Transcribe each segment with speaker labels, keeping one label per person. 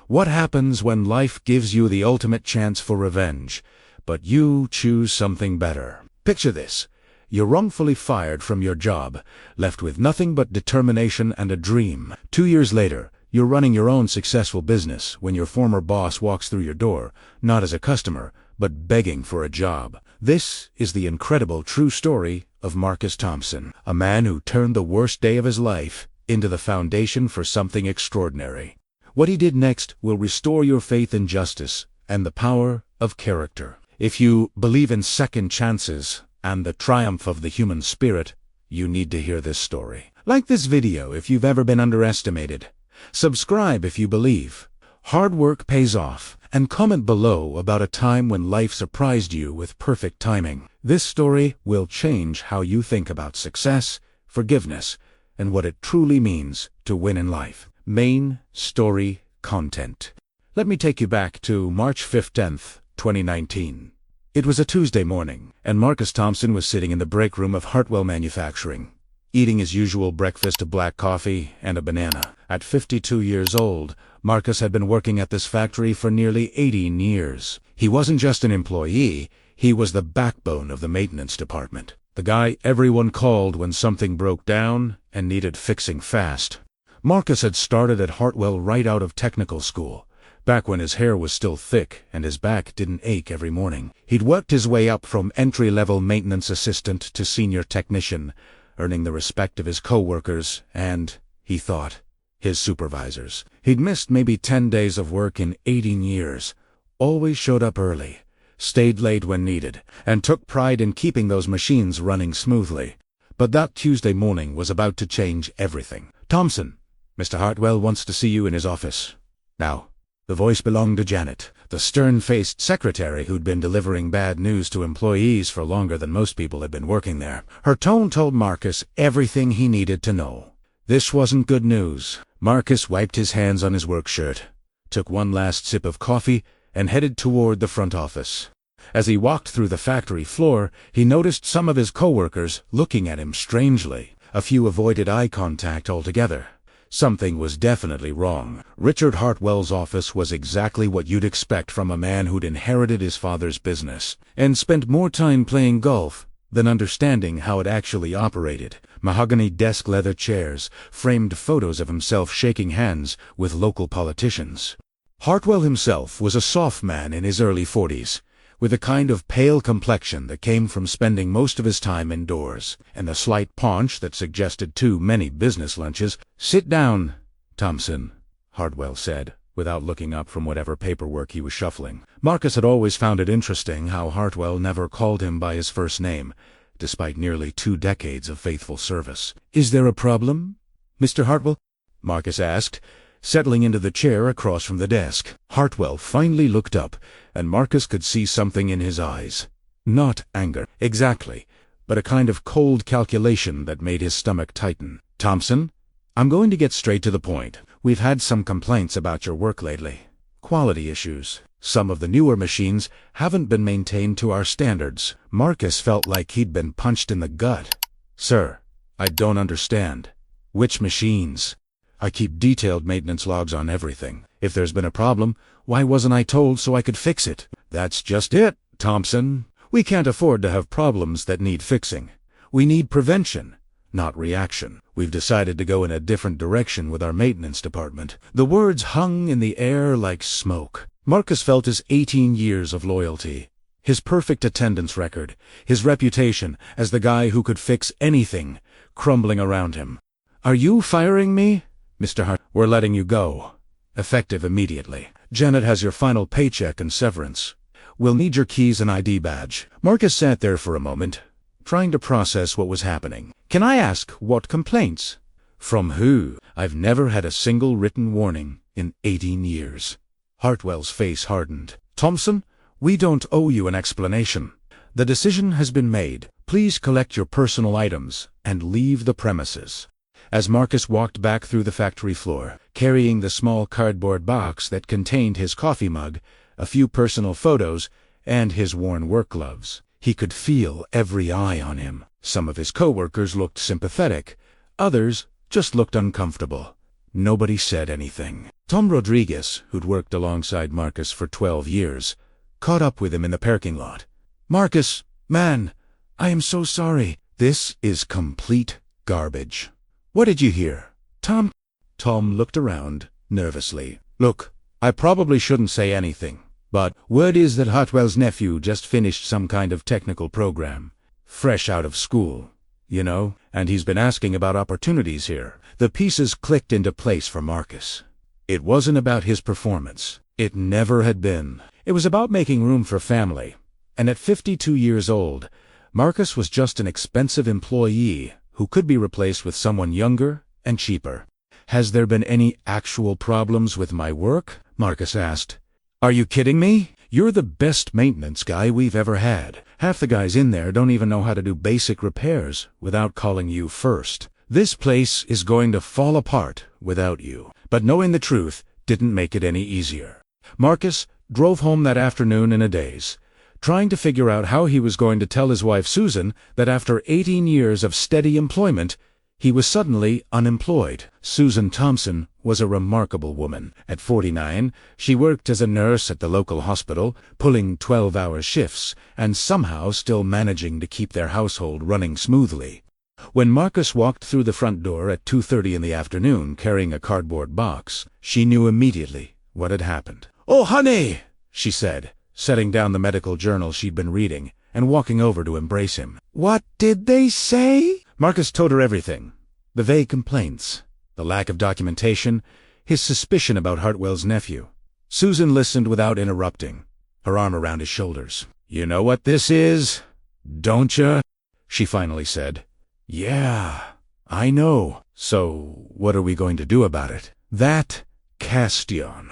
Speaker 1: What happens when life gives you the ultimate chance for revenge, but you choose something better? Picture this. You're wrongfully fired from your job, left with nothing but determination and a dream. 2 years later, you're running your own successful business when your former boss walks through your door, not as a customer, but begging for a job. This is the incredible true story of Marcus Thompson, a man who turned the worst day of his life into the foundation for something extraordinary. What he did next will restore your faith in justice and the power of character. If you believe in second chances and the triumph of the human spirit, you need to hear this story. Like this video if you've ever been underestimated. Subscribe if you believe hard work pays off, and comment below about a time when life surprised you with perfect timing. This story will change how you think about success, forgiveness, and what it truly means to win in life. Main story content. Let me take you back to March 15th, 2019. It was a Tuesday morning, and Marcus Thompson was sitting in the break room of Hartwell Manufacturing, eating his usual breakfast of black coffee and a banana. At 52 years old, Marcus had been working at this factory for nearly 18 years. He wasn't just an employee, he was the backbone of the maintenance department. The guy everyone called when something broke down and needed fixing fast. Marcus had started at Hartwell right out of technical school, back when his hair was still thick and his back didn't ache every morning. He'd worked his way up from entry-level maintenance assistant to senior technician, earning the respect of his co-workers and, he thought, his supervisors. He'd missed maybe 10 days of work in 18 years, always showed up early, stayed late when needed, and took pride in keeping those machines running smoothly. But that Tuesday morning was about to change everything. "Thompson, Mr. Hartwell wants to see you in his office." Now, the voice belonged to Janet, the stern-faced secretary who'd been delivering bad news to employees for longer than most people had been working there. Her tone told Marcus everything he needed to know. This wasn't good news. Marcus wiped his hands on his work shirt, took one last sip of coffee, and headed toward the front office. As he walked through the factory floor, he noticed some of his coworkers looking at him strangely. A few avoided eye contact altogether. Something was definitely wrong. Richard Hartwell's office was exactly what you'd expect from a man who'd inherited his father's business and spent more time playing golf than understanding how it actually operated. Mahogany desk leather chairs, framed photos of himself shaking hands with local politicians. Hartwell himself was a soft man in his early 40s, with a kind of pale complexion that came from spending most of his time indoors, and a slight paunch that suggested too many business lunches. "Sit down, Thompson," Hartwell said, without looking up from whatever paperwork he was shuffling. Marcus had always found it interesting how Hartwell never called him by his first name, despite nearly 2 decades of faithful service. "Is there a problem, Mr. Hartwell?" Marcus asked, settling into the chair across from the desk. Hartwell finally looked up, and Marcus could see something in his eyes. Not anger, exactly, but a kind of cold calculation that made his stomach tighten. "Thompson, I'm going to get straight to the point. We've had some complaints about your work lately. Quality issues. Some of the newer machines haven't been maintained to our standards." Marcus felt like he'd been punched in the gut. "Sir, I don't understand. Which machines? I keep detailed maintenance logs on everything. If there's been a problem, why wasn't I told so I could fix it?" "That's just it, Thompson. We can't afford to have problems that need fixing. We need prevention, not reaction. We've decided to go in a different direction with our maintenance department." The words hung in the air like smoke. Marcus felt his 18 years of loyalty, his perfect attendance record, his reputation as the guy who could fix anything, crumbling around him. "Are you firing me, Mr. Hart?" "We're letting you go. Effective immediately. Janet has your final paycheck and severance. We'll need your keys and ID badge." Marcus sat there for a moment, trying to process what was happening. "Can I ask what complaints?" "From who? I've never had a single written warning in 18 years. Hartwell's face hardened. "Thompson, we don't owe you an explanation. The decision has been made. Please collect your personal items and leave the premises." As Marcus walked back through the factory floor, carrying the small cardboard box that contained his coffee mug, a few personal photos, and his worn work gloves, he could feel every eye on him. Some of his coworkers looked sympathetic, others just looked uncomfortable. Nobody said anything. Tom Rodriguez, who'd worked alongside Marcus for 12 years, caught up with him in the parking lot. "Marcus, man, I am so sorry. This is complete garbage." "What did you hear, Tom?" Tom looked around nervously. "Look, I probably shouldn't say anything, but word is that Hartwell's nephew just finished some kind of technical program. Fresh out of school, you know, and he's been asking about opportunities here." The pieces clicked into place for Marcus. It wasn't about his performance. It never had been. It was about making room for family. And at 52 years old, Marcus was just an expensive employee who could be replaced with someone younger and cheaper. "Has there been any actual problems with my work?" Marcus asked. "Are you kidding me? You're the best maintenance guy we've ever had. Half the guys in there don't even know how to do basic repairs without calling you first. This place is going to fall apart without you." But knowing the truth didn't make it any easier. Marcus drove home that afternoon in a daze, trying to figure out how he was going to tell his wife Susan that after 18 years of steady employment, he was suddenly unemployed. Susan Thompson was a remarkable woman. At 49, she worked as a nurse at the local hospital, pulling 12-hour shifts, and somehow still managing to keep their household running smoothly. When Marcus walked through the front door at 2:30 in the afternoon carrying a cardboard box, she knew immediately what had happened. "Oh, honey," she said, setting down the medical journal she'd been reading and walking over to embrace him. "What did they say?" Marcus told her everything. The vague complaints, the lack of documentation, his suspicion about Hartwell's nephew. Susan listened without interrupting, her arm around his shoulders. "You know what this is, don't you?" she finally said. "Yeah, I know. So, what are we going to do about it?" "That Castion."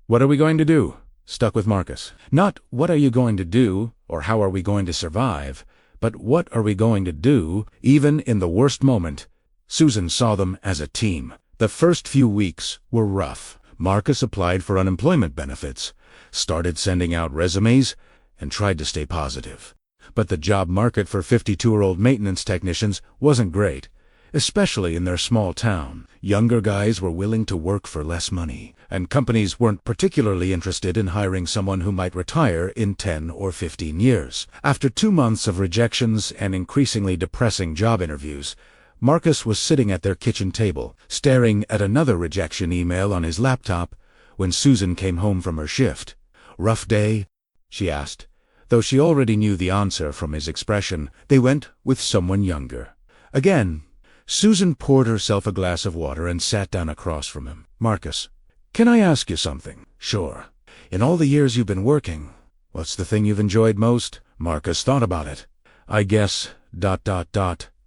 Speaker 1: "What are we going to do?" Stuck with Marcus. Not what are you going to do, or how are we going to survive, but what are we going to do, even in the worst moment. Susan saw them as a team. The first few weeks were rough. Marcus applied for unemployment benefits, started sending out resumes, and tried to stay positive. But the job market for 52-year-old maintenance technicians wasn't great, especially in their small town. Younger guys were willing to work for less money, and companies weren't particularly interested in hiring someone who might retire in 10 or 15 years. After 2 months of rejections and increasingly depressing job interviews, Marcus was sitting at their kitchen table, staring at another rejection email on his laptop, when Susan came home from her shift. "Rough day?" she asked. Though she already knew the answer from his expression, they went with someone younger. Again, Susan poured herself a glass of water and sat down across from him. "Marcus, can I ask you something?" "Sure." "In all the years you've been working, what's the thing you've enjoyed most?" Marcus thought about it. "I guess,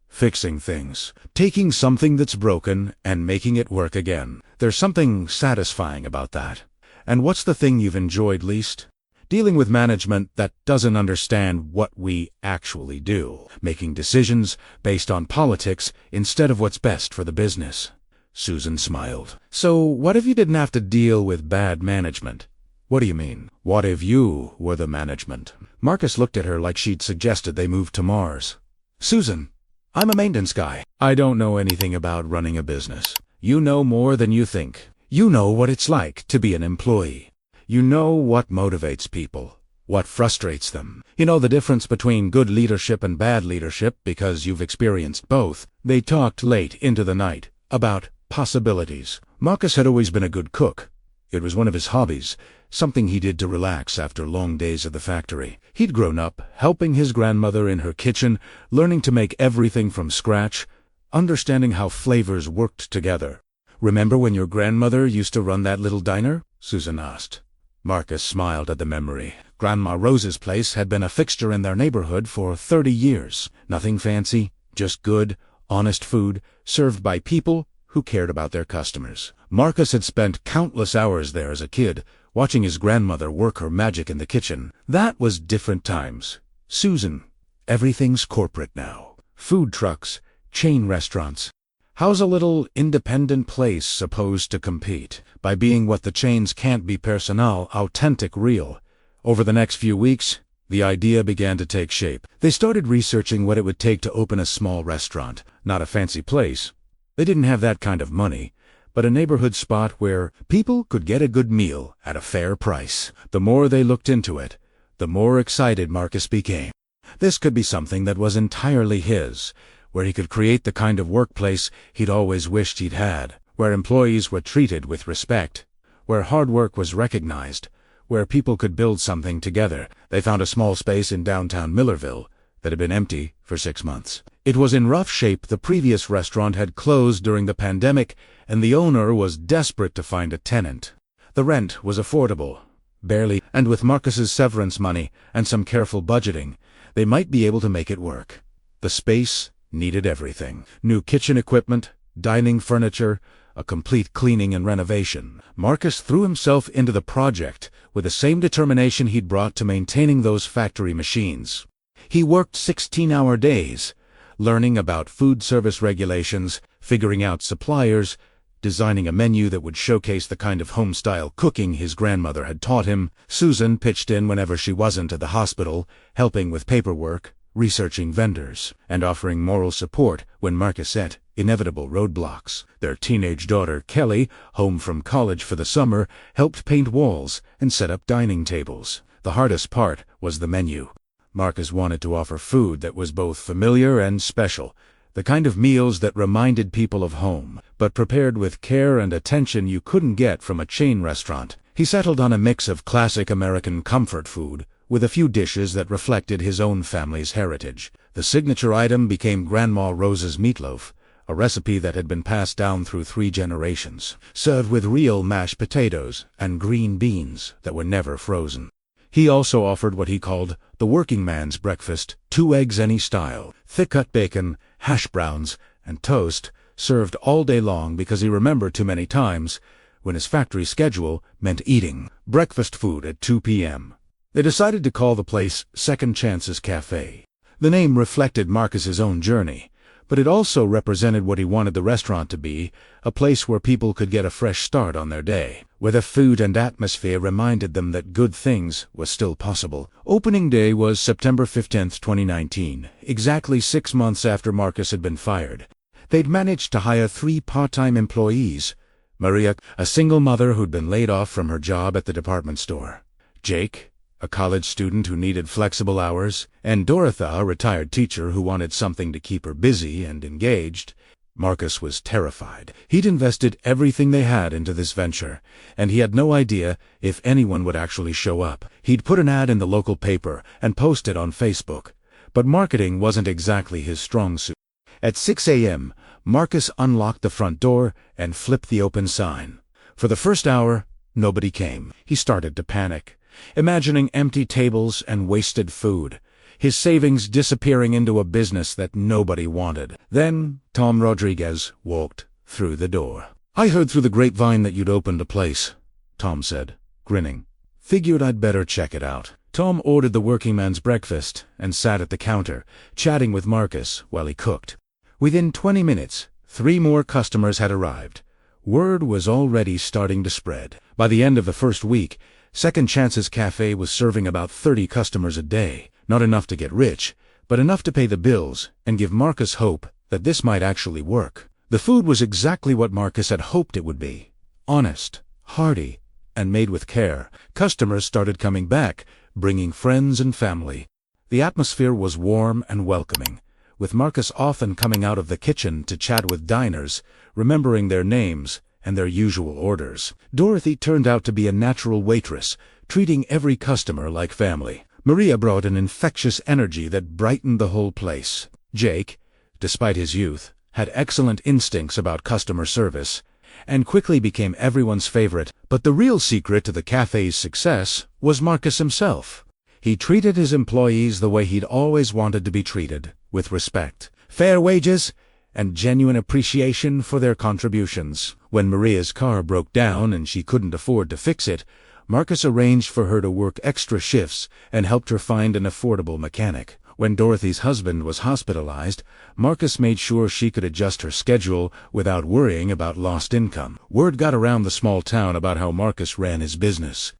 Speaker 1: fixing things. Taking something that's broken and making it work again. There's something satisfying about that." "And what's the thing you've enjoyed least?" "Dealing with management that doesn't understand what we actually do. Making decisions based on politics instead of what's best for the business." Susan smiled. "So what if you didn't have to deal with bad management?" "What do you mean?" "What if you were the management?" Marcus looked at her like she'd suggested they move to Mars. "Susan, I'm a maintenance guy. I don't know anything about running a business. You know more than you think. You know what it's like to be an employee. You know what motivates people, what frustrates them. You know the difference between good leadership and bad leadership because you've experienced both." They talked late into the night about possibilities. Marcus had always been a good cook. It was one of his hobbies, something he did to relax after long days at the factory. He'd grown up helping his grandmother in her kitchen, learning to make everything from scratch, understanding how flavors worked together. "Remember when your grandmother used to run that little diner?" Susan asked. Marcus smiled at the memory. Grandma Rose's place had been a fixture in their neighborhood for 30 years. Nothing fancy, just good, honest food, served by people who cared about their customers. Marcus had spent countless hours there as a kid, watching his grandmother work her magic in the kitchen. That was different times. "Susan, everything's corporate now. Food trucks, chain restaurants. How's a little independent place supposed to compete? By being what the chains can't be personal, authentic, real." Over the next few weeks, the idea began to take shape. They started researching what it would take to open a small restaurant. Not a fancy place. They didn't have that kind of money, but a neighborhood spot where people could get a good meal at a fair price. The more they looked into it, the more excited Marcus became. This could be something that was entirely his, where he could create the kind of workplace he'd always wished he'd had, where employees were treated with respect, where hard work was recognized, where people could build something together. They found a small space in downtown Millerville that had been empty for 6 months. It was in rough shape. The previous restaurant had closed during the pandemic, and the owner was desperate to find a tenant. The rent was affordable, barely, and with Marcus's severance money and some careful budgeting, they might be able to make it work. The space needed everything: new kitchen equipment, dining furniture, a complete cleaning and renovation. Marcus threw himself into the project with the same determination he'd brought to maintaining those factory machines. He worked 16-hour days, learning about food service regulations, figuring out suppliers, designing a menu that would showcase the kind of home-style cooking his grandmother had taught him. Susan pitched in whenever she wasn't at the hospital, helping with paperwork, researching vendors, and offering moral support when Marcus hit inevitable roadblocks. Their teenage daughter, Kelly, home from college for the summer, helped paint walls and set up dining tables. The hardest part was the menu. Marcus wanted to offer food that was both familiar and special, the kind of meals that reminded people of home, but prepared with care and attention you couldn't get from a chain restaurant. He settled on a mix of classic American comfort food, with a few dishes that reflected his own family's heritage. The signature item became Grandma Rose's meatloaf, a recipe that had been passed down through 3 generations, served with real mashed potatoes and green beans that were never frozen. He also offered what he called the working man's breakfast: 2 eggs any style, thick-cut bacon, hash browns, and toast, served all day long because he remembered too many times when his factory schedule meant eating breakfast food at 2 p.m. They decided to call the place Second Chances Cafe. The name reflected Marcus's own journey, but it also represented what he wanted the restaurant to be: a place where people could get a fresh start on their day, where the food and atmosphere reminded them that good things were still possible. Opening day was September 15, 2019, exactly 6 months after Marcus had been fired. They'd managed to hire 3 part-time employees: Maria, a single mother who'd been laid off from her job at the department store; Jake, a college student who needed flexible hours; and Dorothy, a retired teacher who wanted something to keep her busy and engaged. Marcus was terrified. He'd invested everything they had into this venture, and he had no idea if anyone would actually show up. He'd put an ad in the local paper and posted on Facebook, but marketing wasn't exactly his strong suit. At 6 a.m., Marcus unlocked the front door and flipped the open sign. For the first hour, nobody came. He started to panic, imagining empty tables and wasted food, his savings disappearing into a business that nobody wanted. Then Tom Rodriguez walked through the door. "I heard through the grapevine that you'd opened a place," Tom said, grinning. "Figured I'd better check it out." Tom ordered the working man's breakfast and sat at the counter, chatting with Marcus while he cooked. Within 20 minutes, 3 more customers had arrived. Word was already starting to spread. By the end of the first week, Second Chances Cafe was serving about 30 customers a day. Not enough to get rich, but enough to pay the bills and give Marcus hope that this might actually work. The food was exactly what Marcus had hoped it would be: honest, hearty, and made with care. Customers started coming back, bringing friends and family. The atmosphere was warm and welcoming, with Marcus often coming out of the kitchen to chat with diners, remembering their names and their usual orders. Dorothy turned out to be a natural waitress, treating every customer like family. Maria brought an infectious energy that brightened the whole place. Jake, despite his youth, had excellent instincts about customer service, and quickly became everyone's favorite. But the real secret to the cafe's success was Marcus himself. He treated his employees the way he'd always wanted to be treated, with respect, fair wages, and genuine appreciation for their contributions. When Maria's car broke down and she couldn't afford to fix it, Marcus arranged for her to work extra shifts and helped her find an affordable mechanic. When Dorothy's husband was hospitalized, Marcus made sure she could adjust her schedule without worrying about lost income. Word got around the small town about how Marcus ran his business.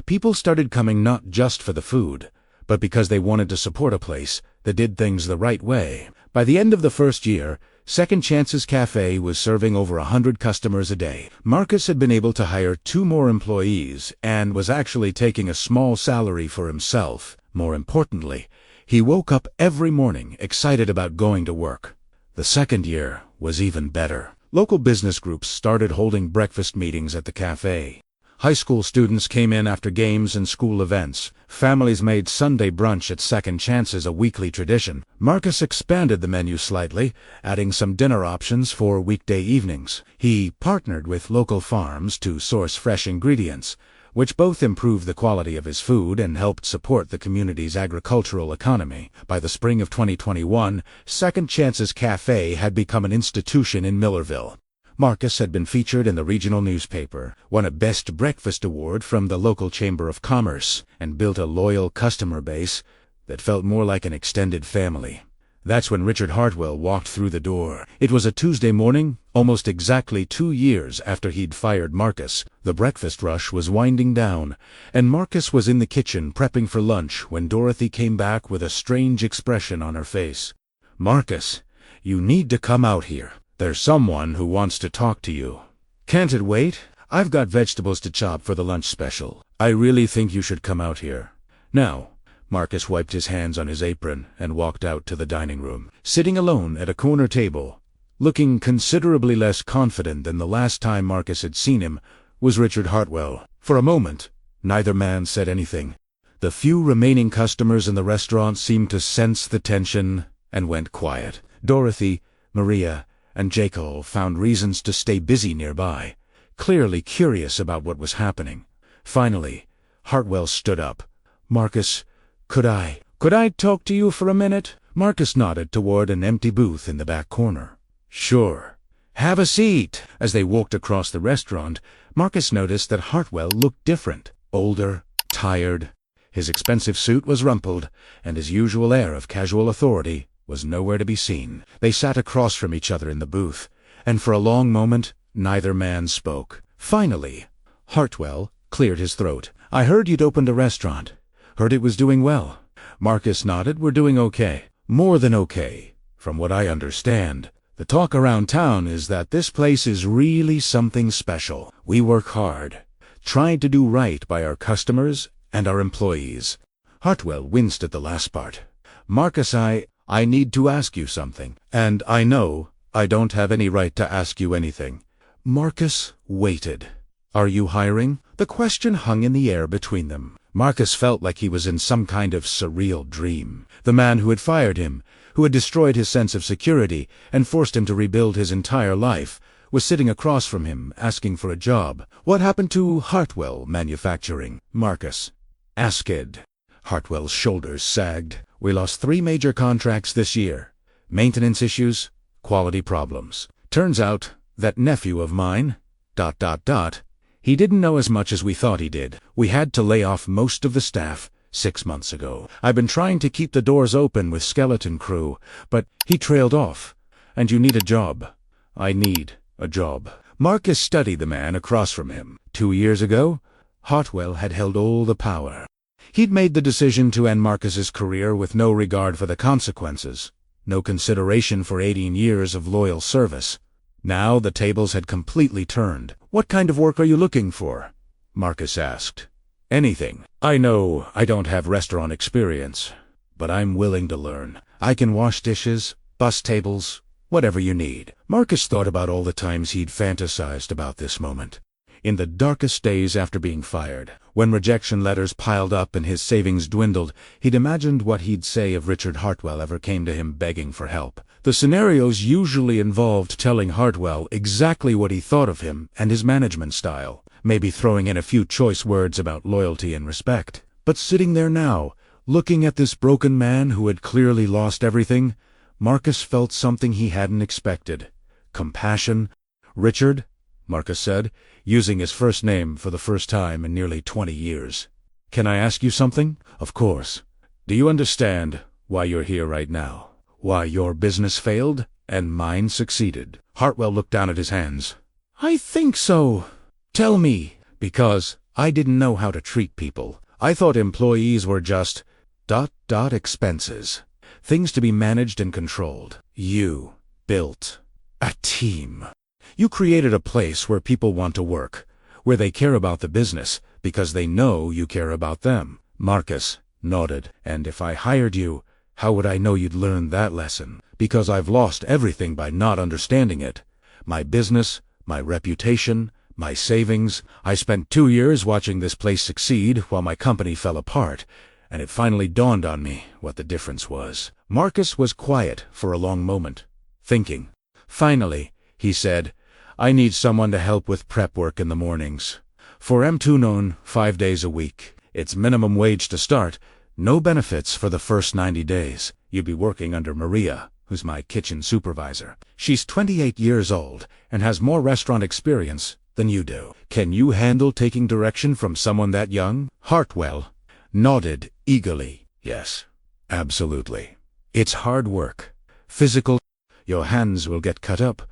Speaker 1: People started coming not just for the food, but because they wanted to support a place that did things the right way. By the end of the first year, Second Chances Cafe was serving over 100 customers a day. Marcus had been able to hire 2 more employees and was actually taking a small salary for himself. More importantly, he woke up every morning excited about going to work. The second year was even better. Local business groups started holding breakfast meetings at the cafe. High school students came in after games and school events. Families made Sunday brunch at Second Chances a weekly tradition. Marcus expanded the menu slightly, adding some dinner options for weekday evenings. He partnered with local farms to source fresh ingredients, which both improved the quality of his food and helped support the community's agricultural economy. By the spring of 2021, Second Chances Cafe had become an institution in Millerville. Marcus had been featured in the regional newspaper, won a Best Breakfast Award from the local Chamber of Commerce, and built a loyal customer base that felt more like an extended family. That's when Richard Hartwell walked through the door. It was a Tuesday morning, almost exactly 2 years after he'd fired Marcus. The breakfast rush was winding down, and Marcus was in the kitchen prepping for lunch when Dorothy came back with a strange expression on her face. "Marcus, you need to come out here. There's someone who wants to talk to you." "Can't it wait? I've got vegetables to chop for the lunch special. I really think you should come out here." Now, Marcus wiped his hands on his apron and walked out to the dining room. Sitting alone at a corner table, looking considerably less confident than the last time Marcus had seen him, was Richard Hartwell. For a moment, neither man said anything. The few remaining customers in the restaurant seemed to sense the tension and went quiet. Dorothy, Maria, and Jacob found reasons to stay busy nearby, clearly curious about what was happening. Finally, Hartwell stood up. "Marcus, could I talk to you for a minute?" Marcus nodded toward an empty booth in the back corner. "Sure. Have a seat." As they walked across the restaurant, Marcus noticed that Hartwell looked different, older, tired. His expensive suit was rumpled, and his usual air of casual authority was nowhere to be seen. They sat across from each other in the booth, and for a long moment neither man spoke. Finally, Hartwell cleared his throat. "I heard you'd opened a restaurant. Heard it was doing well." Marcus nodded. "We're doing okay. More than okay, from what I understand. The talk around town is that this place is really something special. We work hard, trying to do right by our customers and our employees." Hartwell winced at the last part. "Marcus, I need to ask you something, and I know I don't have any right to ask you anything." Marcus waited. "Are you hiring?" The question hung in the air between them. Marcus felt like he was in some kind of surreal dream. The man who had fired him, who had destroyed his sense of security and forced him to rebuild his entire life, was sitting across from him, asking for a job. What happened to Hartwell Manufacturing? Marcus asked. Hartwell's shoulders sagged. "We lost 3 major contracts this year. Maintenance issues, quality problems. Turns out that nephew of mine, ... he didn't know as much as we thought he did. We had to lay off most of the staff 6 months ago. I've been trying to keep the doors open with skeleton crew, but he trailed off. And you need a job." "I need a job." Marcus studied the man across from him. 2 years ago, Hartwell had held all the power. He'd made the decision to end Marcus's career with no regard for the consequences, no consideration for 18 years of loyal service. Now the tables had completely turned. "What kind of work are you looking for?" Marcus asked. "Anything. I know I don't have restaurant experience, but I'm willing to learn. I can wash dishes, bus tables, whatever you need." Marcus thought about all the times he'd fantasized about this moment. In the darkest days after being fired, when rejection letters piled up and his savings dwindled, he'd imagined what he'd say if Richard Hartwell ever came to him begging for help. The scenarios usually involved telling Hartwell exactly what he thought of him and his management style, maybe throwing in a few choice words about loyalty and respect. But sitting there now, looking at this broken man who had clearly lost everything, Marcus felt something he hadn't expected. Compassion. "Richard," Marcus said, using his first name for the first time in nearly 20 years. "Can I ask you something?" "Of course. Do you understand why you're here right now? Why your business failed and mine succeeded?" Hartwell looked down at his hands. "I think so." "Tell me." "Because I didn't know how to treat people. I thought employees were just ... expenses. Things to be managed and controlled. You built a team. You created a place where people want to work, where they care about the business because they know you care about them. Marcus nodded. And if I hired you, how would I know you'd learn that lesson? Because I've lost everything by not understanding it. My business, my reputation, my savings. I spent 2 years watching this place succeed while my company fell apart, and it finally dawned on me what the difference was. Marcus was quiet for a long moment, thinking. Finally, he said, I need someone to help with prep work in the mornings. For M2 5 days a week. It's minimum wage to start, no benefits for the first 90 days. You'd be working under Maria, who's my kitchen supervisor. She's 28 years old and has more restaurant experience than you do. Can you handle taking direction from someone that young? Hartwell nodded eagerly. Yes, absolutely. It's hard work. Physical. Your hands will get cut up.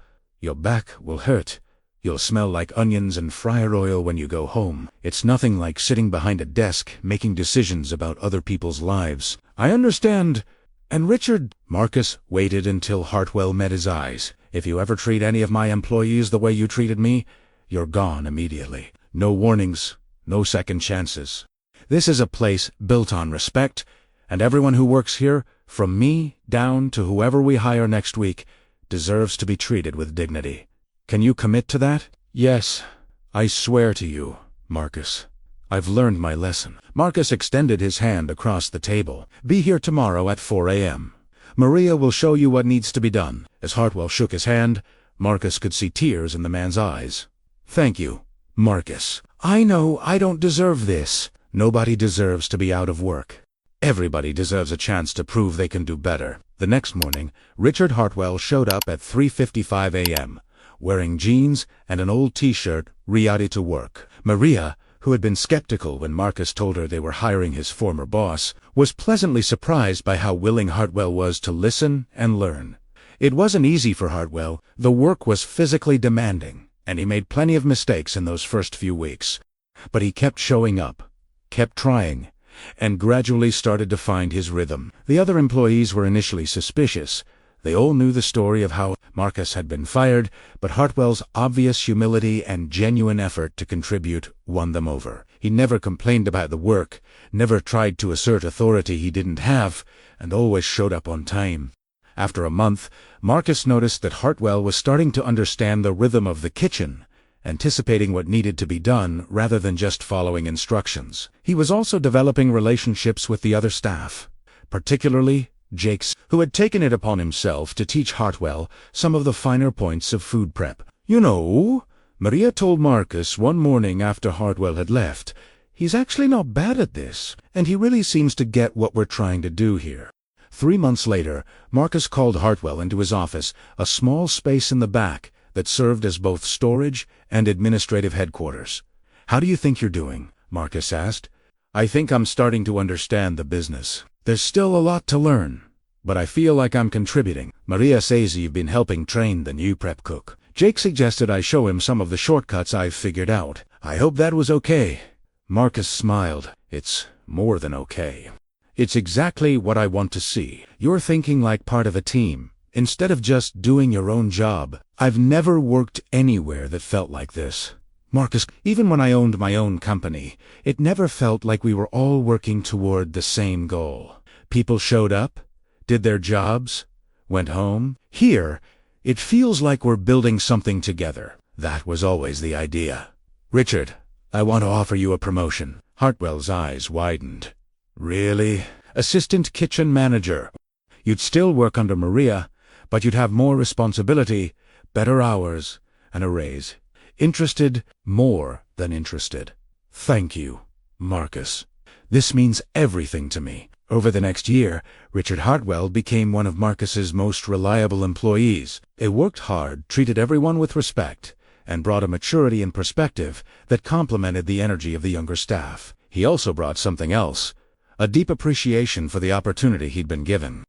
Speaker 1: Your back will hurt. You'll smell like onions and fryer oil when you go home. It's nothing like sitting behind a desk making decisions about other people's lives. I understand. And Richard, Marcus waited until Hartwell met his eyes. If you ever treat any of my employees the way you treated me, you're gone immediately. No warnings, no second chances. This is a place built on respect, and everyone who works here, from me down to whoever we hire next week, deserves to be treated with dignity. Can you commit to that? Yes, I swear to you, Marcus. I've learned my lesson. Marcus extended his hand across the table. Be here tomorrow at 4 a.m. Maria will show you what needs to be done. As Hartwell shook his hand, Marcus could see tears in the man's eyes. Thank you, Marcus. I know I don't deserve this. Nobody deserves to be out of work. Everybody deserves a chance to prove they can do better. The next morning, Richard Hartwell showed up at 3:55 a.m., wearing jeans and an old t-shirt, ready to work. Maria, who had been skeptical when Marcus told her they were hiring his former boss, was pleasantly surprised by how willing Hartwell was to listen and learn. It wasn't easy for Hartwell. The work was physically demanding, and he made plenty of mistakes in those first few weeks. But he kept showing up, kept trying, and gradually started to find his rhythm. The other employees were initially suspicious. They all knew the story of how Marcus had been fired, but Hartwell's obvious humility and genuine effort to contribute won them over. He never complained about the work, never tried to assert authority he didn't have, and always showed up on time. After a month, Marcus noticed that Hartwell was starting to understand the rhythm of the kitchen, anticipating what needed to be done rather than just following instructions. He was also developing relationships with the other staff, particularly Jakes, who had taken it upon himself to teach Hartwell some of the finer points of food prep. You know, Maria told Marcus one morning after Hartwell had left, he's actually not bad at this, and he really seems to get what we're trying to do here. 3 months later, Marcus called Hartwell into his office, a small space in the back that served as both storage and administrative headquarters. How do you think you're doing? Marcus asked. I think I'm starting to understand the business. There's still a lot to learn, but I feel like I'm contributing. Maria says you've been helping train the new prep cook. Jake suggested I show him some of the shortcuts I've figured out. I hope that was okay. Marcus smiled. It's more than okay. It's exactly what I want to see. You're thinking like part of a team, instead of just doing your own job. I've never worked anywhere that felt like this. Marcus, even when I owned my own company, it never felt like we were all working toward the same goal. People showed up, did their jobs, went home. Here, it feels like we're building something together. That was always the idea. Richard, I want to offer you a promotion. Hartwell's eyes widened. Really? Assistant kitchen manager. You'd still work under Maria, but you'd have more responsibility, better hours, and a raise. Interested, more than interested. Thank you, Marcus. This means everything to me. Over the next year, Richard Hartwell became one of Marcus's most reliable employees. He worked hard, treated everyone with respect, and brought a maturity and perspective that complemented the energy of the younger staff. He also brought something else, a deep appreciation for the opportunity he'd been given.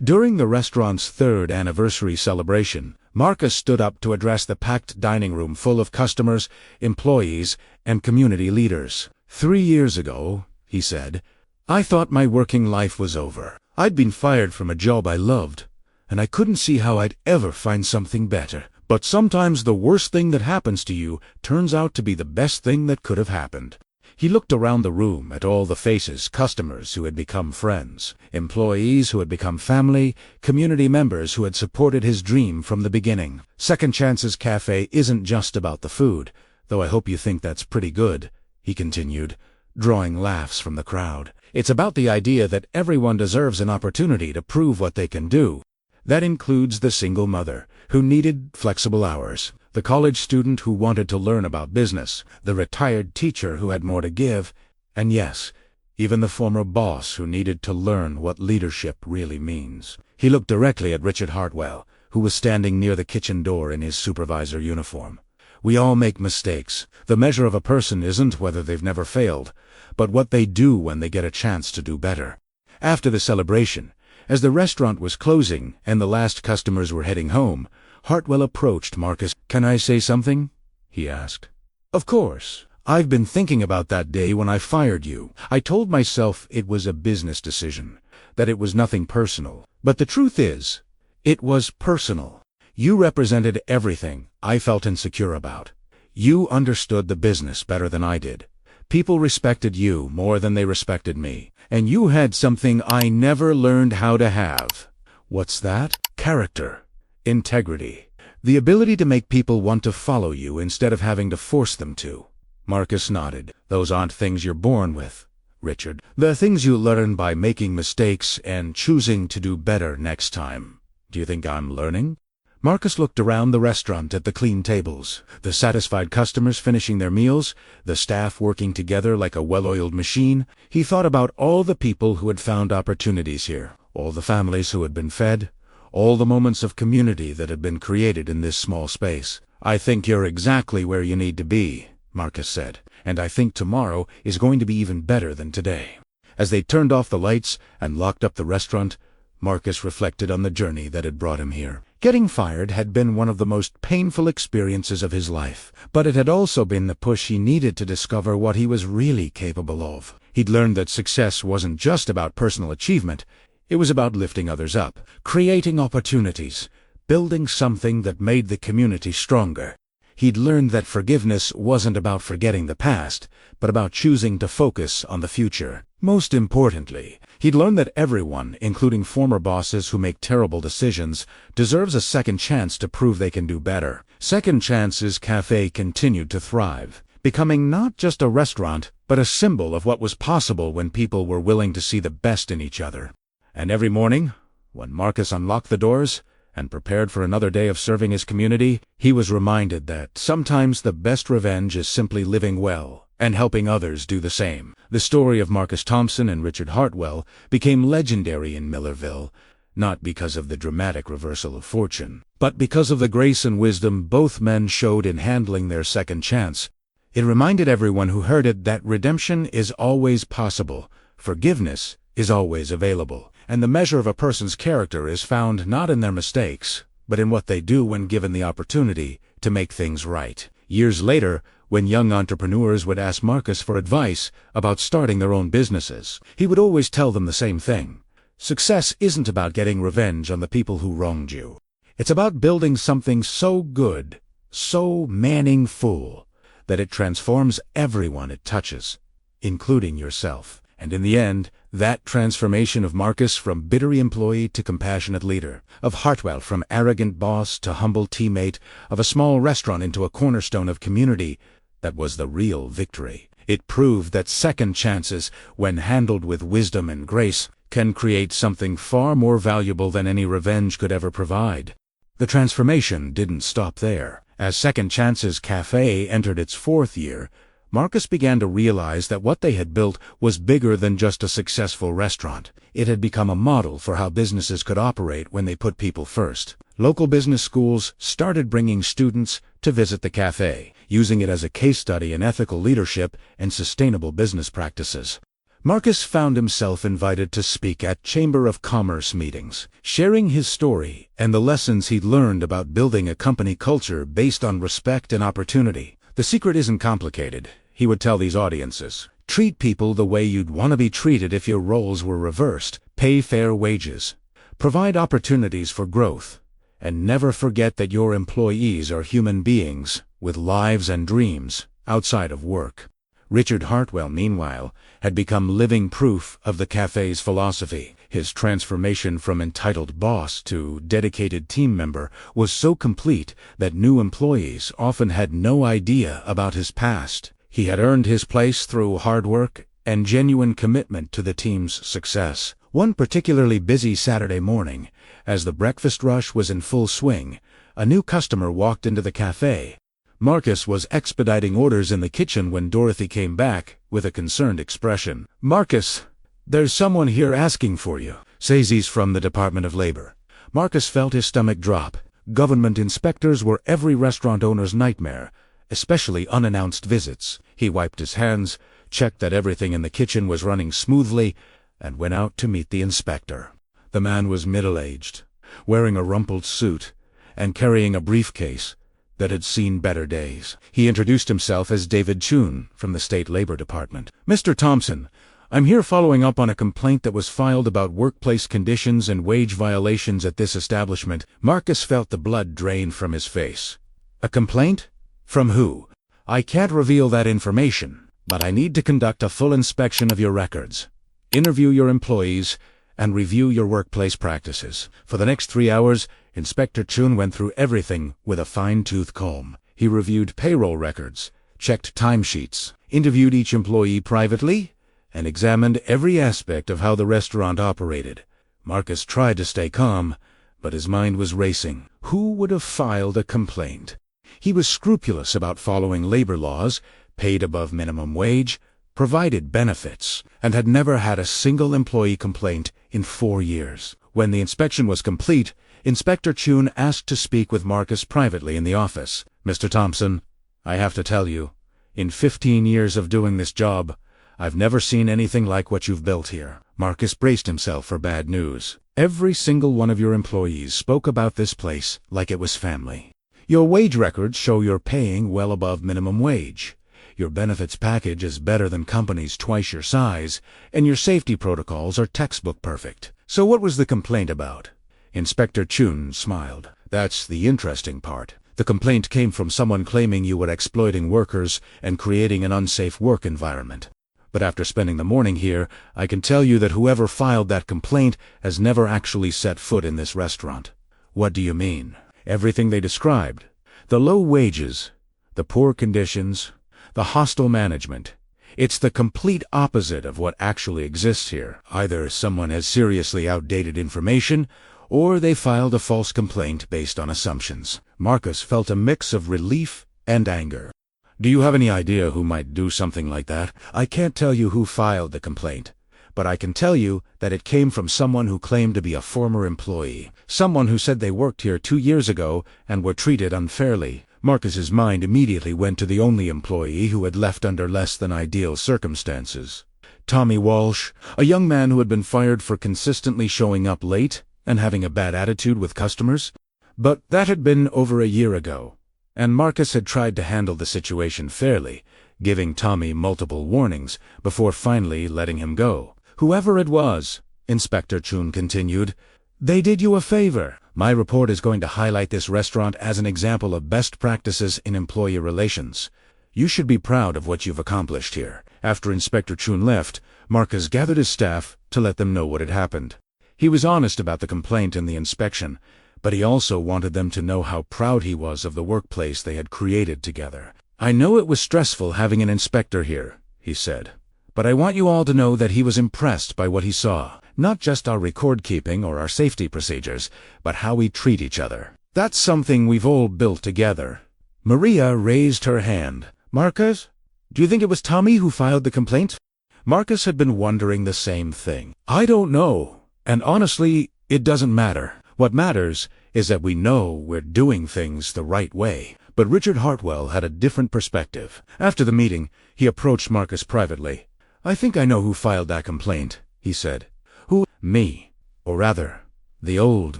Speaker 1: During the restaurant's 3rd anniversary celebration, Marcus stood up to address the packed dining room full of customers, employees, and community leaders. 3 years ago, he said, I thought my working life was over. I'd been fired from a job I loved, and I couldn't see how I'd ever find something better. But sometimes the worst thing that happens to you turns out to be the best thing that could have happened. He looked around the room at all the faces, customers who had become friends, employees who had become family, community members who had supported his dream from the beginning. Second Chances Cafe isn't just about the food, though I hope you think that's pretty good, he continued, drawing laughs from the crowd. It's about the idea that everyone deserves an opportunity to prove what they can do. That includes the single mother, who needed flexible hours, the college student who wanted to learn about business, the retired teacher who had more to give, and yes, even the former boss who needed to learn what leadership really means. He looked directly at Richard Hartwell, who was standing near the kitchen door in his supervisor uniform. We all make mistakes. The measure of a person isn't whether they've never failed, but what they do when they get a chance to do better. After the celebration, as the restaurant was closing and the last customers were heading home, Hartwell approached Marcus. "Can I say something?" he asked. "Of course. I've been thinking about that day when I fired you. I told myself it was a business decision, that it was nothing personal. But the truth is, it was personal. You represented everything I felt insecure about. You understood the business better than I did. People respected you more than they respected me. And you had something I never learned how to have." "What's that?" "Character. Integrity. The ability to make people want to follow you instead of having to force them to." Marcus nodded. "Those aren't things you're born with, Richard. They're things you learn by making mistakes and choosing to do better next time. Do you think I'm learning?" Marcus looked around the restaurant at the clean tables, the satisfied customers finishing their meals, the staff working together like a well-oiled machine. He thought about all the people who had found opportunities here, all the families who had been fed, all the moments of community that had been created in this small space. "I think you're exactly where you need to be," Marcus said, "and I think tomorrow is going to be even better than today." As they turned off the lights and locked up the restaurant, Marcus reflected on the journey that had brought him here. Getting fired had been one of the most painful experiences of his life, but it had also been the push he needed to discover what he was really capable of. He'd learned that success wasn't just about personal achievement, it was about lifting others up, creating opportunities, building something that made the community stronger. He'd learned that forgiveness wasn't about forgetting the past, but about choosing to focus on the future. Most importantly, he'd learned that everyone, including former bosses who make terrible decisions, deserves a second chance to prove they can do better. Second Chances Cafe continued to thrive, becoming not just a restaurant, but a symbol of what was possible when people were willing to see the best in each other. And every morning, when Marcus unlocked the doors and prepared for another day of serving his community, he was reminded that sometimes the best revenge is simply living well and helping others do the same. The story of Marcus Thompson and Richard Hartwell became legendary in Millerville, not because of the dramatic reversal of fortune, but because of the grace and wisdom both men showed in handling their second chance. It reminded everyone who heard it that redemption is always possible, forgiveness is always available, and the measure of a person's character is found not in their mistakes, but in what they do when given the opportunity to make things right. Years later, when young entrepreneurs would ask Marcus for advice about starting their own businesses, he would always tell them the same thing. Success isn't about getting revenge on the people who wronged you. It's about building something so good, so meaningful, that it transforms everyone it touches, including yourself. And in the end, that transformation of Marcus from bitter employee to compassionate leader, of Hartwell from arrogant boss to humble teammate, of a small restaurant into a cornerstone of community, that was the real victory. It proved that second chances, when handled with wisdom and grace, can create something far more valuable than any revenge could ever provide. The transformation didn't stop there. As Second Chances Cafe entered its fourth year, Marcus began to realize that what they had built was bigger than just a successful restaurant. It had become a model for how businesses could operate when they put people first. Local business schools started bringing students to visit the cafe, using it as a case study in ethical leadership and sustainable business practices. Marcus found himself invited to speak at Chamber of Commerce meetings, sharing his story and the lessons he'd learned about building a company culture based on respect and opportunity. The secret isn't complicated, he would tell these audiences. Treat people the way you'd want to be treated if your roles were reversed. Pay fair wages. Provide opportunities for growth, and never forget that your employees are human beings with lives and dreams outside of work. Richard Hartwell, meanwhile, had become living proof of the cafe's philosophy. His transformation from entitled boss to dedicated team member was so complete that new employees often had no idea about his past. He had earned his place through hard work and genuine commitment to the team's success. One particularly busy Saturday morning, as the breakfast rush was in full swing, a new customer walked into the cafe. Marcus was expediting orders in the kitchen when Dorothy came back with a concerned expression. "Marcus, there's someone here asking for you," says he's from the Department of Labor. Marcus felt his stomach drop. Government inspectors were every restaurant owner's nightmare, especially unannounced visits. He wiped his hands, checked that everything in the kitchen was running smoothly, and went out to meet the inspector. The man was middle-aged, wearing a rumpled suit, and carrying a briefcase that had seen better days. He introduced himself as David Chun from the State Labor Department. "Mr. Thompson, I'm here following up on a complaint that was filed about workplace conditions and wage violations at this establishment." Marcus felt the blood drain from his face. "A complaint? From who?" "I can't reveal that information, but I need to conduct a full inspection of your records, interview your employees, and review your workplace practices." For the next 3 hours, Inspector Chun went through everything with a fine-tooth comb. He reviewed payroll records, checked timesheets, interviewed each employee privately, and examined every aspect of how the restaurant operated. Marcus tried to stay calm, but his mind was racing. Who would have filed a complaint? He was scrupulous about following labor laws, paid above minimum wage, provided benefits, and had never had a single employee complaint in 4 years. When the inspection was complete, Inspector Chun asked to speak with Marcus privately in the office. "Mr. Thompson, I have to tell you, in 15 years of doing this job, I've never seen anything like what you've built here." Marcus braced himself for bad news. "Every single one of your employees spoke about this place like it was family. Your wage records show you're paying well above minimum wage. Your benefits package is better than companies twice your size, and your safety protocols are textbook perfect. So what was the complaint about?" Inspector Chun smiled. "That's the interesting part. The complaint came from someone claiming you were exploiting workers and creating an unsafe work environment. But after spending the morning here, I can tell you that whoever filed that complaint has never actually set foot in this restaurant." "What do you mean?" "Everything they described. The low wages, the poor conditions, the hostile management. It's the complete opposite of what actually exists here. Either someone has seriously outdated information, or they filed a false complaint based on assumptions." Marcus felt a mix of relief and anger. "Do you have any idea who might do something like that?" "I can't tell you who filed the complaint, but I can tell you that it came from someone who claimed to be a former employee. Someone who said they worked here 2 years ago and were treated unfairly." Marcus's mind immediately went to the only employee who had left under less than ideal circumstances. Tommy Walsh, a young man who had been fired for consistently showing up late and having a bad attitude with customers. But that had been over a year ago, and Marcus had tried to handle the situation fairly, giving Tommy multiple warnings before finally letting him go. "Whoever it was," Inspector Chun continued, "they did you a favor. My report is going to highlight this restaurant as an example of best practices in employee relations. You should be proud of what you've accomplished here." After Inspector Chun left, Marcus gathered his staff to let them know what had happened. He was honest about the complaint and the inspection, but he also wanted them to know how proud he was of the workplace they had created together. "I know it was stressful having an inspector here," he said, "but I want you all to know that he was impressed by what he saw. Not just our record-keeping or our safety procedures, but how we treat each other. That's something we've all built together." Maria raised her hand. "Marcus, do you think it was Tommy who filed the complaint?" Marcus had been wondering the same thing. "I don't know. And honestly, it doesn't matter. What matters is that we know we're doing things the right way." But Richard Hartwell had a different perspective. After the meeting, he approached Marcus privately. "I think I know who filed that complaint," he said. "Who?" "Me. Or rather, the old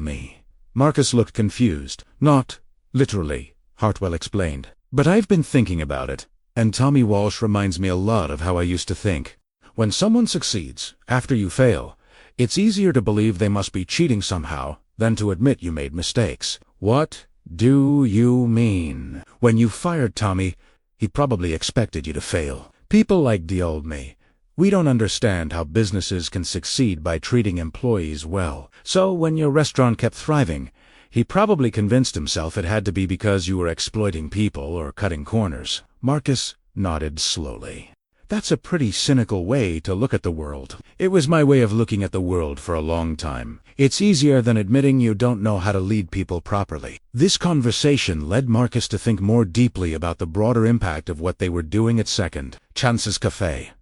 Speaker 1: me." Marcus looked confused. "Not literally," Hartwell explained. "But I've been thinking about it, and Tommy Walsh reminds me a lot of how I used to think. When someone succeeds, after you fail, It's easier to believe they must be cheating somehow than to admit you made mistakes. What do you mean? When you fired Tommy, he probably expected you to fail. People like the old me. We don't understand how businesses can succeed by treating employees well. So when your restaurant kept thriving, he probably convinced himself it had to be because you were exploiting people or cutting corners. Marcus nodded slowly. That's a pretty cynical way to look at the world. It was my way of looking at the world for a long time. It's easier than admitting you don't know how to lead people properly. This conversation led Marcus to think more deeply about the broader impact of what they were doing at Second Chances Cafe.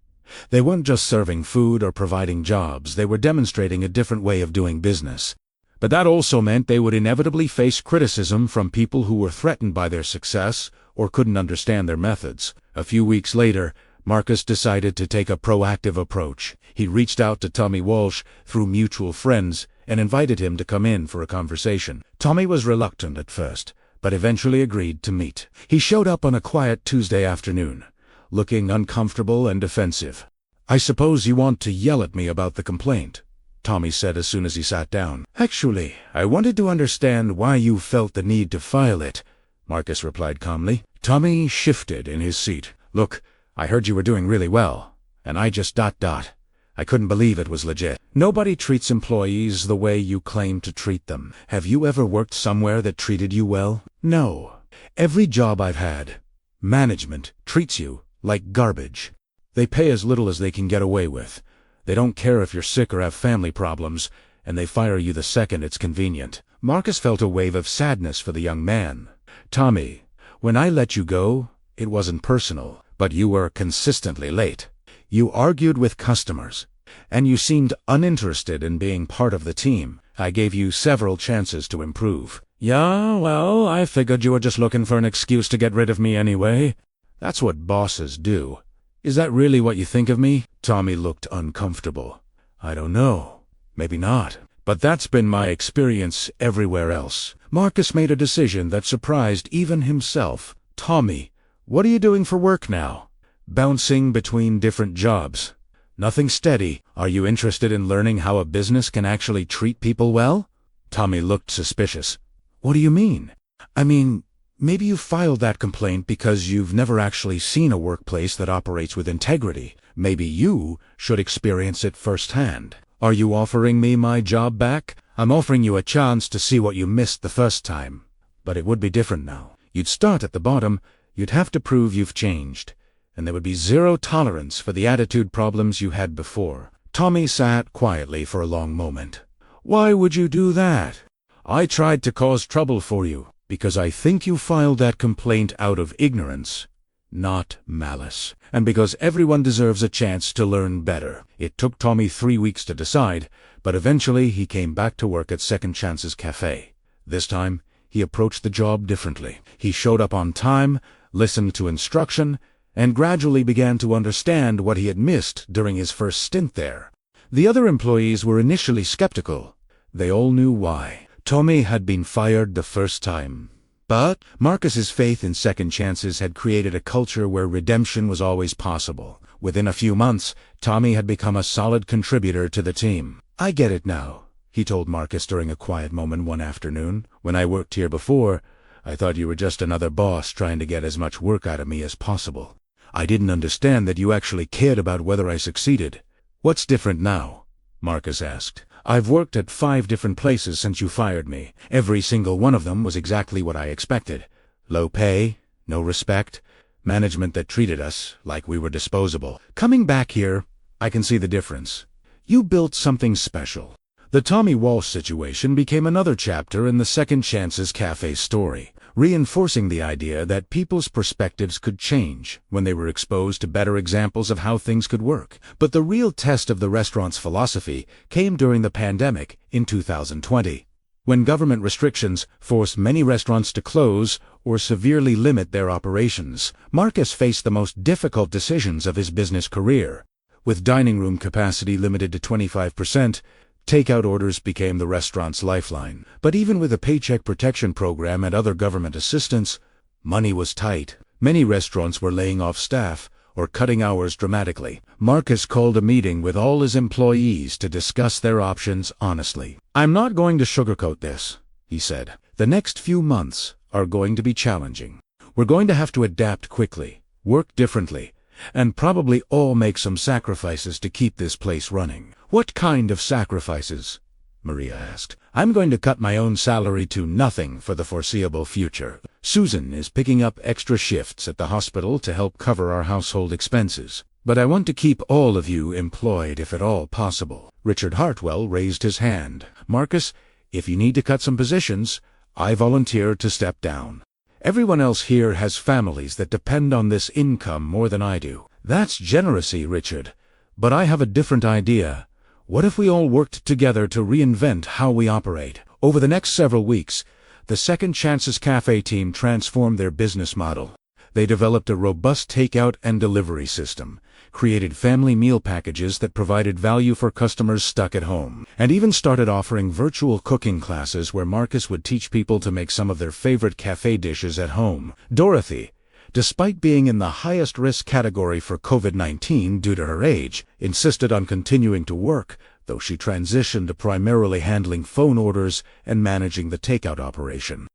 Speaker 1: They weren't just serving food or providing jobs, they were demonstrating a different way of doing business. But that also meant they would inevitably face criticism from people who were threatened by their success or couldn't understand their methods. A few weeks later, Marcus decided to take a proactive approach. He reached out to Tommy Walsh through mutual friends and invited him to come in for a conversation. Tommy was reluctant at first, but eventually agreed to meet. He showed up on a quiet Tuesday afternoon, looking uncomfortable and defensive. "I suppose you want to yell at me about the complaint," Tommy said as soon as he sat down. "Actually, I wanted to understand why you felt the need to file it," Marcus replied calmly. Tommy shifted in his seat. "Look, I heard you were doing really well, and I just ... I couldn't believe it was legit. Nobody treats employees the way you claim to treat them. Have you ever worked somewhere that treated you well?" "No. Every job I've had, management treats you like garbage. They pay as little as they can get away with. They don't care if you're sick or have family problems, and they fire you the second it's convenient." Marcus felt a wave of sadness for the young man. "Tommy, when I let you go, it wasn't personal. But you were consistently late. You argued with customers, and you seemed uninterested in being part of the team. I gave you several chances to improve." "Yeah, well, I figured you were just looking for an excuse to get rid of me anyway." "That's what bosses do. Is that really what you think of me?" Tommy looked uncomfortable. "I don't know. Maybe not. But that's been my experience everywhere else." Marcus made a decision that surprised even himself. "Tommy, what are you doing for work now?" "Bouncing between different jobs. Nothing steady. Are you interested in learning how a business can actually treat people well?" Tommy looked suspicious. "What do you mean?" "I mean, maybe you filed that complaint because you've never actually seen a workplace that operates with integrity. Maybe you should experience it firsthand." "Are you offering me my job back?" "I'm offering you a chance to see what you missed the first time. But it would be different now. You'd start at the bottom. You'd have to prove you've changed, and there would be zero tolerance for the attitude problems you had before." Tommy sat quietly for a long moment. "Why would you do that?" "I tried to cause trouble for you, because I think you filed that complaint out of ignorance, not malice, and because everyone deserves a chance to learn better." It took Tommy 3 weeks to decide, but eventually he came back to work at Second Chances Cafe. This time, he approached the job differently. He showed up on time, listened to instruction, and gradually began to understand what he had missed during his first stint there. The other employees were initially skeptical. They all knew why. Tommy had been fired the first time. But Marcus's faith in second chances had created a culture where redemption was always possible. Within a few months, Tommy had become a solid contributor to the team. "I get it now," he told Marcus during a quiet moment one afternoon. "When I worked here before, I thought you were just another boss trying to get as much work out of me as possible. I didn't understand that you actually cared about whether I succeeded." "What's different now?" Marcus asked. "I've worked at 5 different places since you fired me. Every single one of them was exactly what I expected. Low pay, no respect, management that treated us like we were disposable. Coming back here, I can see the difference. You built something special." The Tommy Walsh situation became another chapter in the Second Chances Cafe story, reinforcing the idea that people's perspectives could change when they were exposed to better examples of how things could work. But the real test of the restaurant's philosophy came during the pandemic in 2020, when government restrictions forced many restaurants to close or severely limit their operations. Marcus faced the most difficult decisions of his business career. With dining room capacity limited to 25%, takeout orders became the restaurant's lifeline. But even with a Paycheck Protection Program and other government assistance, money was tight. Many restaurants were laying off staff or cutting hours dramatically. Marcus called a meeting with all his employees to discuss their options honestly. "I'm not going to sugarcoat this," he said. "The next few months are going to be challenging. We're going to have to adapt quickly, work differently, and probably all make some sacrifices to keep this place running." "What kind of sacrifices?" Maria asked. "I'm going to cut my own salary to nothing for the foreseeable future. Susan is picking up extra shifts at the hospital to help cover our household expenses. But I want to keep all of you employed if at all possible." Richard Hartwell raised his hand. "Marcus, if you need to cut some positions, I volunteer to step down. Everyone else here has families that depend on this income more than I do." "That's generosity, Richard. But I have a different idea. What if we all worked together to reinvent how we operate?" Over the next several weeks, the Second Chances Cafe team transformed their business model. They developed a robust takeout and delivery system, created family meal packages that provided value for customers stuck at home, and even started offering virtual cooking classes where Marcus would teach people to make some of their favorite cafe dishes at home. Dorothy, despite being in the highest risk category for COVID-19 due to her age, insisted on continuing to work, though she transitioned to primarily handling phone orders and managing the takeout operation.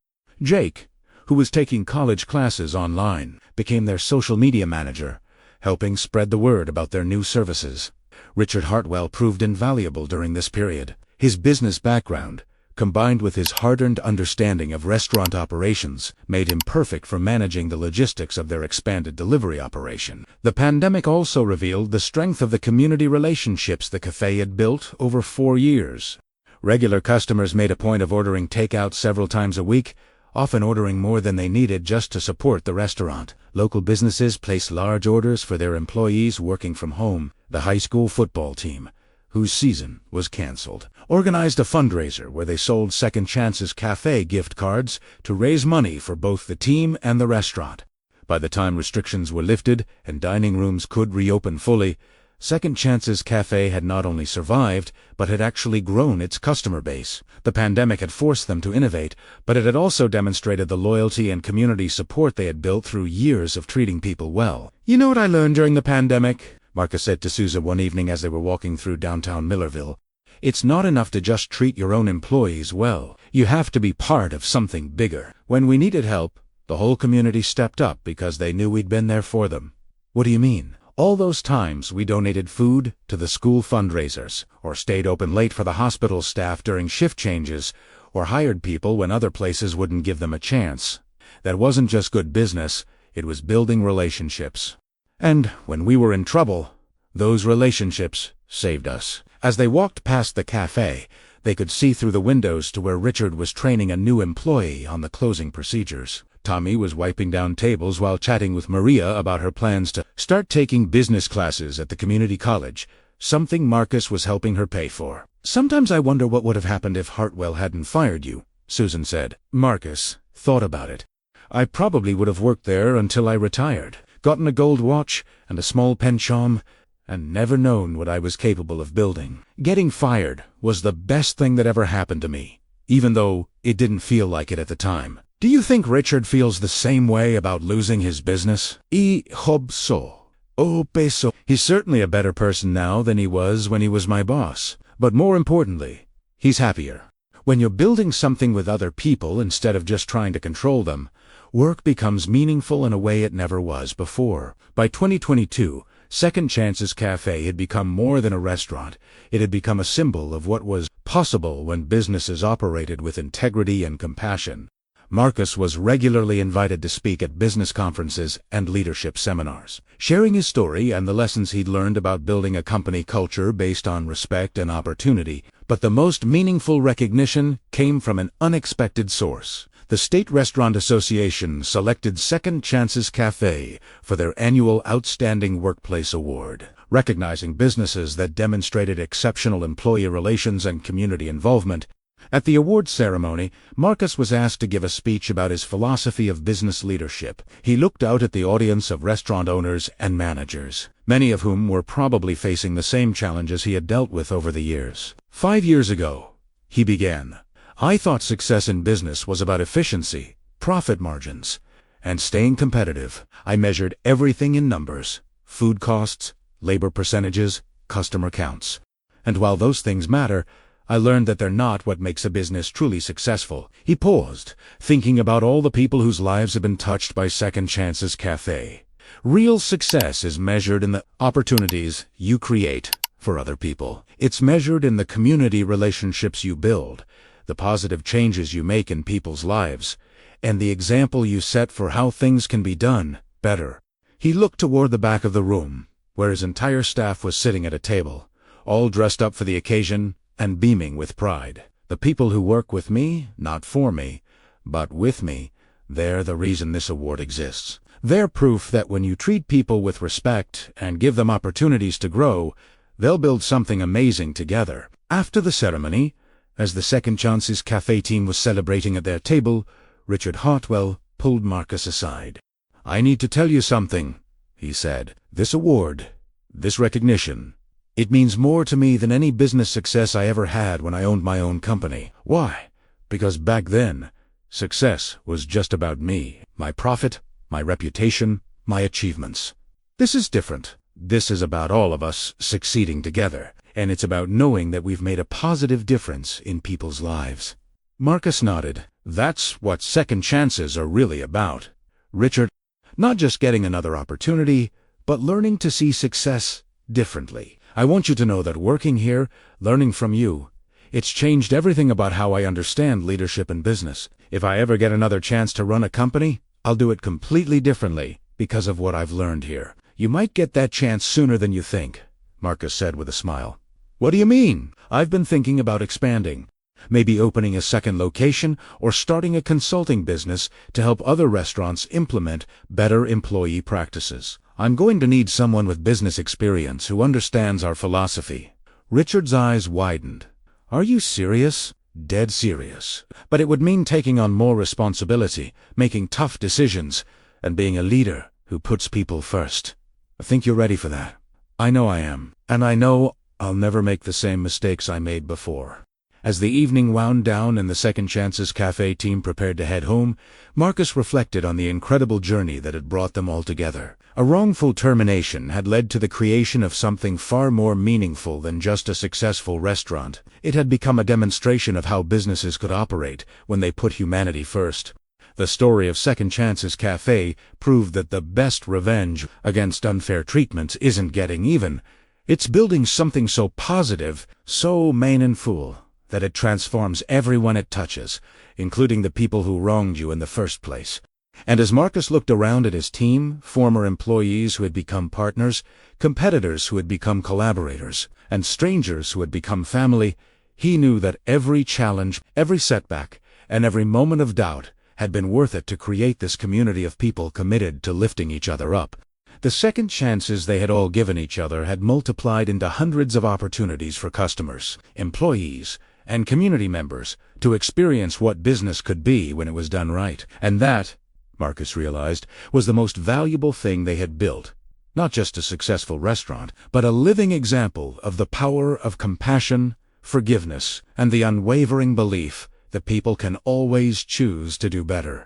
Speaker 1: Jake, who was taking college classes online, became their social media manager, helping spread the word about their new services. Richard Hartwell proved invaluable during this period. His business background, combined with his hard-earned understanding of restaurant operations, made him perfect for managing the logistics of their expanded delivery operation. The pandemic also revealed the strength of the community relationships the cafe had built over 4 years. Regular customers made a point of ordering takeout several times a week, often ordering more than they needed just to support the restaurant. Local businesses placed large orders for their employees working from home. The high school football team, whose season was canceled, organized a fundraiser where they sold Second Chances Cafe gift cards to raise money for both the team and the restaurant. By the time restrictions were lifted and dining rooms could reopen fully, Second Chances Cafe had not only survived, but had actually grown its customer base. The pandemic had forced them to innovate, but it had also demonstrated the loyalty and community support they had built through years of treating people well. "You know what I learned during the pandemic?" Marcus said to Susan one evening as they were walking through downtown Millerville. "It's not enough to just treat your own employees well. You have to be part of something bigger." When we needed help, the whole community stepped up because they knew we'd been there for them. "What do you mean?" "All those times we donated food to the school fundraisers, or stayed open late for the hospital staff during shift changes, or hired people when other places wouldn't give them a chance. That wasn't just good business, it was building relationships. And when we were in trouble, those relationships saved us." As they walked past the cafe, they could see through the windows to where Richard was training a new employee on the closing procedures. Tommy was wiping down tables while chatting with Maria about her plans to start taking business classes at the community college, something Marcus was helping her pay for. "Sometimes I wonder what would have happened if Hartwell hadn't fired you," Susan said. Marcus thought about it. "I probably would have worked there until I retired, gotten a gold watch and a small pension, and never known what I was capable of building. Getting fired was the best thing that ever happened to me, even though it didn't feel like it at the time." Do you think Richard feels the same way about losing his business? I hope so. Oh, peso. He's certainly a better person now than he was when he was my boss. But more importantly, he's happier. When you're building something with other people instead of just trying to control them, work becomes meaningful in a way it never was before. By 2022, Second Chances Cafe had become more than a restaurant. It had become a symbol of what was possible when businesses operated with integrity and compassion. Marcus was regularly invited to speak at business conferences and leadership seminars, sharing his story and the lessons he'd learned about building a company culture based on respect and opportunity. But the most meaningful recognition came from an unexpected source. The State Restaurant Association selected Second Chances Cafe for their annual Outstanding Workplace Award, recognizing businesses that demonstrated exceptional employee relations and community involvement. At the awards ceremony, Marcus was asked to give a speech about his philosophy of business leadership. He looked out at the audience of restaurant owners and managers, many of whom were probably facing the same challenges he had dealt with over the years. 5 years ago, he began, I thought success in business was about efficiency, profit margins, and staying competitive. I measured everything in numbers. food costs, labor percentages, customer counts. And while those things matter, I learned that they're not what makes a business truly successful. He paused, thinking about all the people whose lives have been touched by Second Chances Cafe. Real success is measured in the opportunities you create for other people. It's measured in the community relationships you build, the positive changes you make in people's lives, and the example you set for how things can be done better. He looked toward the back of the room, where his entire staff was sitting at a table, all dressed up for the occasion and beaming with pride. The people who work with me, not for me, but with me, they're the reason this award exists. They're proof that when you treat people with respect and give them opportunities to grow, they'll build something amazing together. After the ceremony, as the Second Chances Cafe team was celebrating at their table, Richard Hartwell pulled Marcus aside. "I need to tell you something," he said. "This award, this recognition, it means more to me than any business success I ever had when I owned my own company. Why? Because back then, success was just about me, my profit, my reputation, my achievements. This is different. This is about all of us succeeding together, and it's about knowing that we've made a positive difference in people's lives." Marcus nodded. "That's what second chances are really about, Richard. Not just getting another opportunity, but learning to see success differently. I want you to know that working here, learning from you, it's changed everything about how I understand leadership and business. If I ever get another chance to run a company, I'll do it completely differently because of what I've learned here." "You might get that chance sooner than you think," Marcus said with a smile. "What do you mean?" "I've been thinking about expanding. Maybe opening a second location or starting a consulting business to help other restaurants implement better employee practices. I'm going to need someone with business experience who understands our philosophy." Richard's eyes widened. "Are you serious?" "Dead serious. But it would mean taking on more responsibility, making tough decisions, and being a leader who puts people first. I think you're ready for that." "I know I am. And I know I'll never make the same mistakes I made before." As the evening wound down and the Second Chances Cafe team prepared to head home, Marcus reflected on the incredible journey that had brought them all together. A wrongful termination had led to the creation of something far more meaningful than just a successful restaurant. It had become a demonstration of how businesses could operate when they put humanity first. The story of Second Chances Cafe proved that the best revenge against unfair treatment isn't getting even. It's building something so positive, so meaningful, that it transforms everyone it touches, including the people who wronged you in the first place. And as Marcus looked around at his team, former employees who had become partners, competitors who had become collaborators, and strangers who had become family, he knew that every challenge, every setback, and every moment of doubt had been worth it to create this community of people committed to lifting each other up. The second chances they had all given each other had multiplied into hundreds of opportunities for customers, employees, and community members to experience what business could be when it was done right. And that, Marcus realized, was the most valuable thing they had built. Not just a successful restaurant, but a living example of the power of compassion, forgiveness, and the unwavering belief that people can always choose to do better.